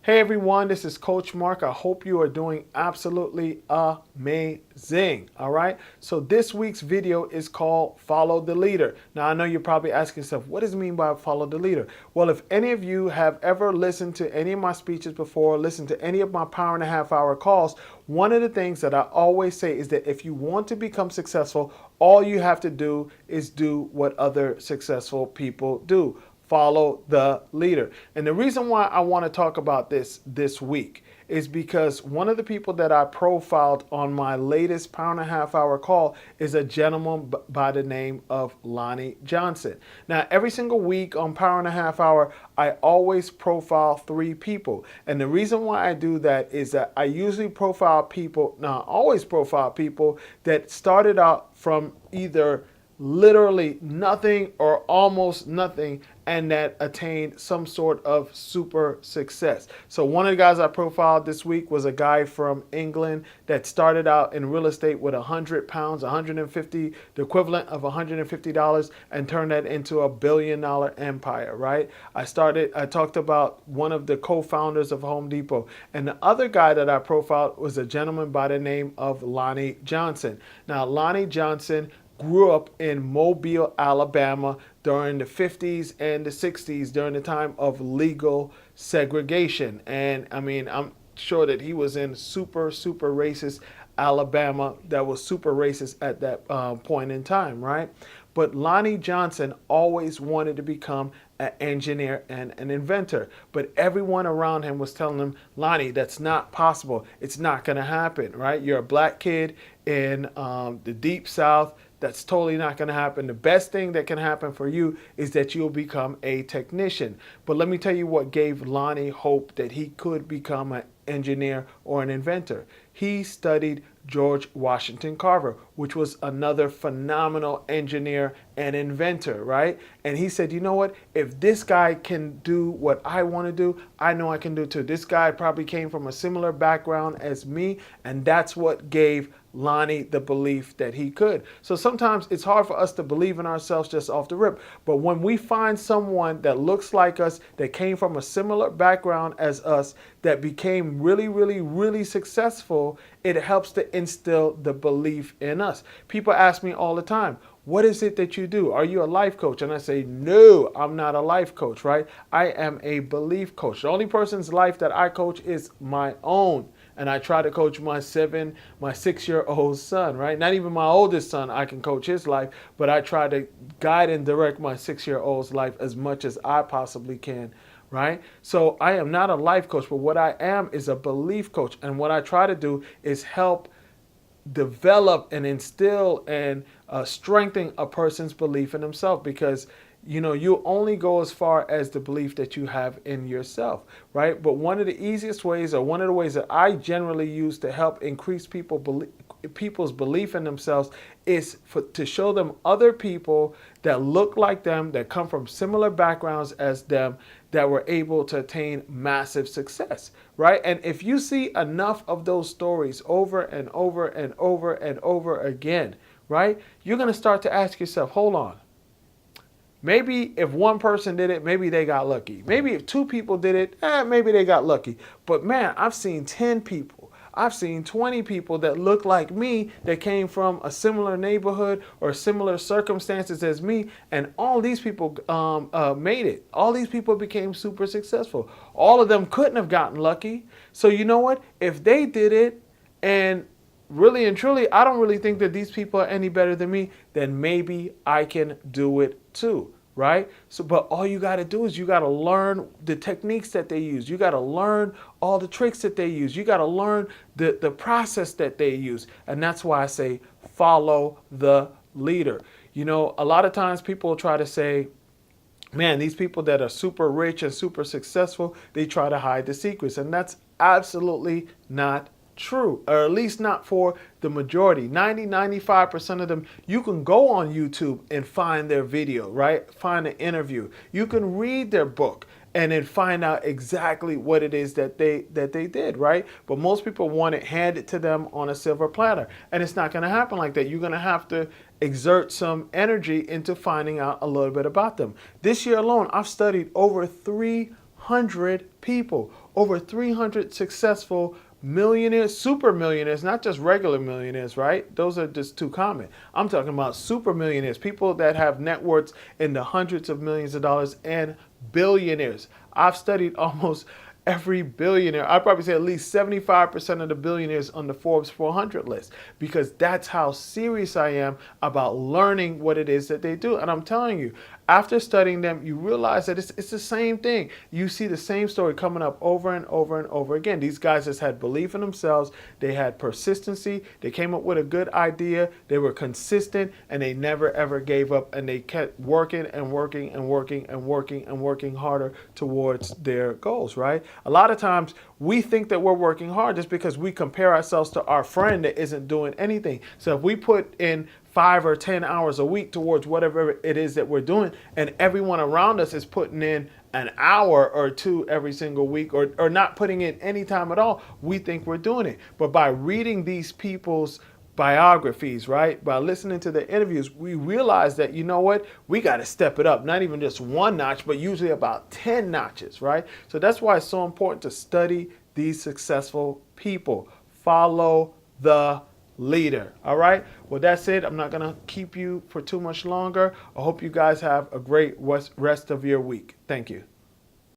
Hey everyone, this is Coach Mark. I hope you are doing absolutely amazing. All right. So this week's video is called Follow the Leader. Now I know you're probably asking yourself, what does it mean by follow the leader? Well, if any of you have ever listened to any of my speeches before, listened to any of my power and a half hour calls, one of the things that I always say is that if you want to become successful, all you have to do is do what other successful people do. Follow the leader. And the reason why I want to talk about this week is because one of the people that I profiled on my latest power and a half hour call is a gentleman by the name of Lonnie Johnson. Now, every single week on power and a half hour, I always profile 3 people. And the reason why I do that is that I usually profile people, now I always profile people that started out from either literally nothing or almost nothing and that attained some sort of super success. So one of the guys I profiled this week was a guy from England that started out in real estate with 100 pounds, 150, the equivalent of $150, and turned that into $1 billion empire, right? I talked about one of the co-founders of Home Depot. And the other guy that I profiled was a gentleman by the name of Lonnie Johnson. Now, Lonnie Johnson grew up in Mobile, Alabama during the 50s and the 60s during the time of legal segregation. And I mean, I'm sure that he was in super racist Alabama that was super racist at that point in time, right? But Lonnie Johnson always wanted to become an engineer and an inventor. But everyone around him was telling him, Lonnie, that's not possible. It's not going to happen, right? You're a black kid in the deep South. That's totally not going to happen. The best thing that can happen for you is that you'll become a technician. But let me tell you what gave Lonnie hope that he could become an engineer or an inventor. He studied George Washington Carver, which was another phenomenal engineer and inventor, right? And he said, you know what? If this guy can do what I want to do, I know I can do too. This guy probably came from a similar background as me, and that's what gave Lonnie the belief that he could. So sometimes it's hard for us to believe in ourselves just off the rip. But when we find someone that looks like us, that came from a similar background as us, that became really successful, it helps to instill the belief in us. People ask me all the time, what is it that you do? Are you a life coach? And I say, no, I'm not a life coach, right? I am a belief coach. The only person's life that I coach is my own. And I try to coach my 6-year-old son, right? Not even my oldest son, I can coach his life, but I try to guide and direct my 6-year-old's life as much as I possibly can, right? So I am not a life coach, but what I am is a belief coach. And what I try to do is help develop and instill and strengthen a person's belief in himself, because you only go as far as the belief that you have in yourself, right? But one of the easiest ways, or one of the ways that I generally use to help increase people's belief in themselves, is to show them other people that look like them, that come from similar backgrounds as them, that were able to attain massive success, right? And if you see enough of those stories over and over and over and over again, right, you're going to start to ask yourself, hold on. Maybe if one person did it, maybe they got lucky. Maybe if 2 people did it, maybe they got lucky. But man, I've seen 10 people. I've seen 20 people that look like me, that came from a similar neighborhood or similar circumstances as me, and all these people made it. All these people became super successful. All of them couldn't have gotten lucky. So you know what? If they did it, and really and truly, I don't really think that these people are any better than me, then maybe I can do it too, right? So, but all you got to do is you got to learn the techniques that they use. You got to learn all the tricks that they use. You got to learn the process that they use. And that's why I say follow the leader. A lot of times people try to say, man, these people that are super rich and super successful, they try to hide the secrets. And that's absolutely not true, or at least not for the majority. 95% of them, you can go on YouTube and find their video, right? Find an interview. You can read their book and then find out exactly what it is that they did, right? But most people want it handed to them on a silver platter, and it's not going to happen like that. You're going to have to exert some energy into finding out a little bit about them. This year alone, I've studied over 300 people, over 300 successful millionaires, super millionaires, not just regular millionaires, right? Those are just too common. I'm talking about super millionaires, people that have net worths in the hundreds of millions of dollars, and billionaires. I've studied almost every billionaire. I'd probably say at least 75% of the billionaires on the Forbes 400 list, because that's how serious I am about learning what it is that they do. And I'm telling you, after studying them, you realize that it's the same thing. You see the same story coming up over and over and over again. These guys just had belief in themselves. They had persistency. They came up with a good idea. They were consistent, and they never ever gave up. And they kept working and working and working and working and working harder towards their goals, right? A lot of times we think that we're working hard just because we compare ourselves to our friend that isn't doing anything. So if we put in 5 or 10 hours a week towards whatever it is that we're doing, and everyone around us is putting in an hour or two every single week, or not putting in any time at all, we think we're doing it. But by reading these people's biographies, right, by listening to their interviews, we realize that, you know what, we got to step it up, not even just one notch, but usually about 10 notches, right? So that's why it's so important to study these successful people. Follow the leader. All right. Well, that's it. I'm not going to keep you for too much longer. I hope you guys have a great rest of your week. Thank you.